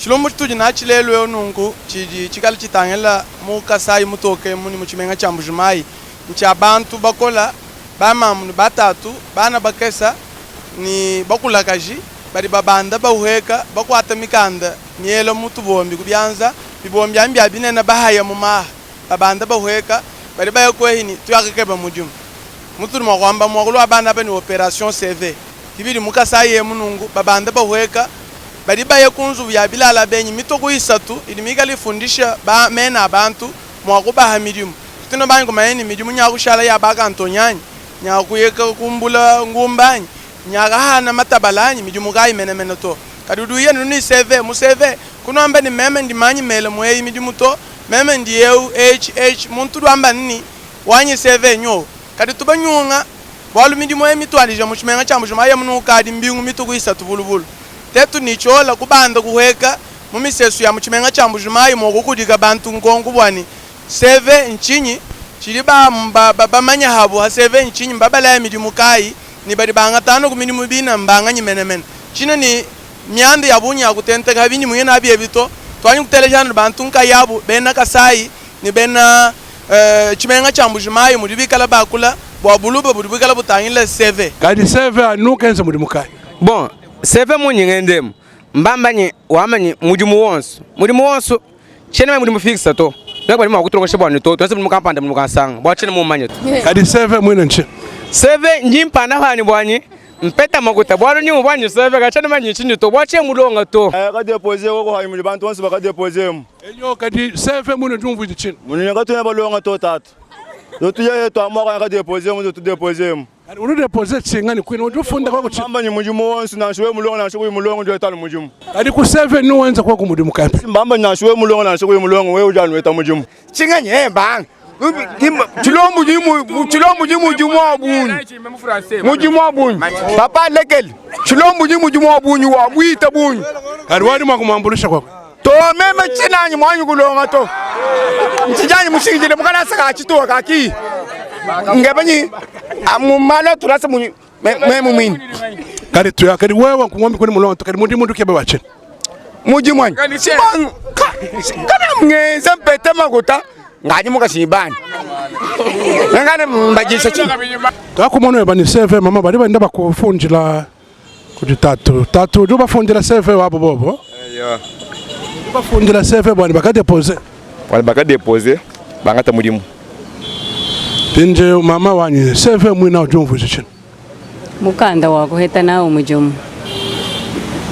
Chilombo tuji na chilelo onungu chikali chitangela mukasai mutoke muni muchimenga cha mbujumai nchabantu bakola bamamu batatu bana bakesa ni bakulakaji bari babanda bauheka bakwata mikanda nielo mutu bombi kubyanza bibombi ambi abinena bahaya mumaha babanda bauheka bari bayokwehini tuyakekeba mujum mutu mwakwamba mwakulu abana bani operation CV ibiri mukasai munungu babanda bauheka bari baye kunzu ya bilala benyi mitoko isatu idimigali fundisha ba mena abantu mwakubaha midimu tino banyi kumayeni midimu nyakushala ya baka antonyani nyakuyeka kumbula ngumbanyi nyakahana matabalanyi midimu gayi mene to kadudu yenu ni CV mu CV kunombe ni meme ndimanyi mele mweyi midimu to meme ndi eu HH muntu dwamba nini wanyi CV nyo kadutuba nyunga walu midimu emitwalija muchimenga chambu jumaye munukadi mbingu mitoko isatu bulubulu tetu nichola kubanda kuheka mumisesu ya muchimenga cha mbujumayi mokukudika bantu nkongu bwani seve nchinyi chiliba bamanya habu ha seve nchinyi mbabala ya midimu kai ni bari banga tano kumini mubina mbanga nyimenemene chino ni myanda ya bunya kutenteka habini muyena abye bito twanyi kutelejana bantu nka yabu bena kasai ni bena chimenga cha mbujumayi mudibikala bakula bwa buluba budibikala butangile seve kadi seve anukenza mudimu kai bon seve munyengendem mbambanyi wamanyi mudimu wonso chene mudimu fixa to ngaba ni makutroko shebwana to twese mu kampanda mu kansanga bwa chene mu manyeto kadi seve mwene nche seve njimpana hani bwanyi mpeta makuta bwalo ni mubwanyi seve ka chene manyi chinyi to bwa chene mulonga to ka deposer ko hayi mu bantu wonse baka deposer mu enyo kadi seve mwene ndumvu chini munye ka tuna balonga to tatu tuye to amaka ka deposer mu to deposer mu uru deposit chingani kwino ufunda kwa kuchi mbamba ni mujimu wonse na shwe mulongo na shwe mulongo ndio etalo mujimu kadi ku 7 no wenza kwa ku mudimu kapi mbamba na shwe mulongo na shwe mulongo wewe ujanu eta mujimu chingani bang chilombo jimu jumu abunyu papa lekel chilombo jimu jumu abunyu wa buita bunyu kadi wadi makumambulisha kwa to meme chinanyi mwanyu kulonga to mchijani mushingile mukana saka chito kaki ngebanyi amumala turasa mu memu min kadi tuya kadi wewe kungombe kuni mulongo kadi mudimu duke bawache mujimwanyi kana ngeza mpete makuta ngani mukashibani ngane mbajisha chi takumono yabani 7 mama bali banda bakufunjira kuti tatu duba funjira 7 wabo bobo yeah bafunjira 7 bwani bakadeposer bangata mudimu Tinje mama wanyi 7 mwina ujumvu chini mukanda wako heta nao mujumu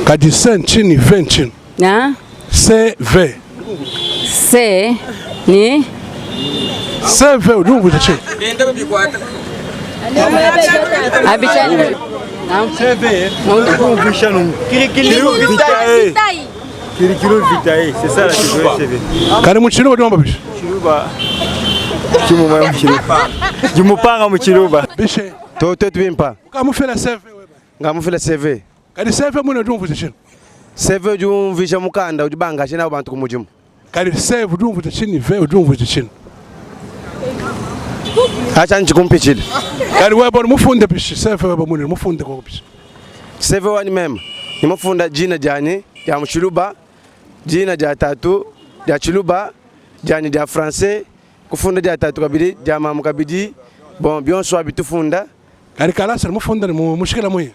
kadi sen chini ven chini na CV se ni CV ujumvu chini abichani na CV ujumvu Kirikilo vitae, c'est ça la CV. Kari muchiruba ndiomba bishe. Chiruba. Jumupanga muchiruba. Bishe. Toto twimpa. Kamufela CV wewe. Ngamufela CV. Kari CV mwina ujumvu chini. CV ujumvisha mukanda ujibanga chena abantu kumujumu. Kari CV ujumvu chini ve ujumvu chini. Acha nchikumpichile. Kari wewe bwana mufunde bishe CV wewe mwina mufunde kwa bishe. CV wani mema. Nimufunda jina jani ya mchiruba. Jina ja tatu ja chiluba jani ja français kufunda ja tatu kabiri ja mamu kabidi bon bien soit bitufunda kari kalasa mufunda ni mushikila moyi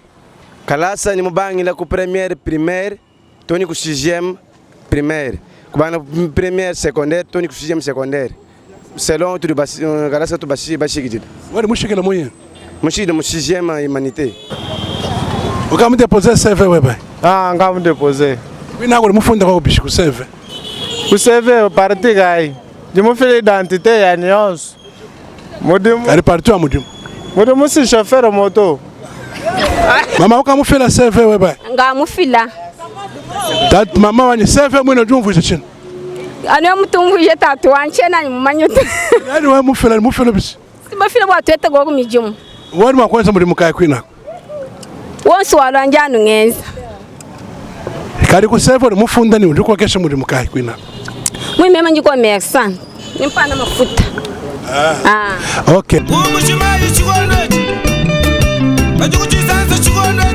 kalasa ni mubangila ku première primaire toni ku 6e primaire kubana première secondaire toni ku 6e secondaire selon tu basi kalasa tu basi gidi wali mushikila moyi mushida mu 6e humanité ukamu deposer CV wewe ngamu deposer wina ko mufunda kwa bishi ku CV ku CV parti gai dimufile identité ya nyons mudimu kari parti wa mudimu si chauffeur moto mama ukamufila CV wewe ngamufila tatu mama wani CV mwina ujumvu chini ano mutumvu je tatu wanchena ni mumanyuto yani wewe mufila bishi sibafila bwa twete go kumijumu wani makwanza mudimu kai kwina wonso walwanjanu ngenza kari ku CV mufunda ni ndiko kesho mudimu kai kwina mwimema njiko meksan nimpana mafuta okay umushima yichikono bajukuchisanza chikono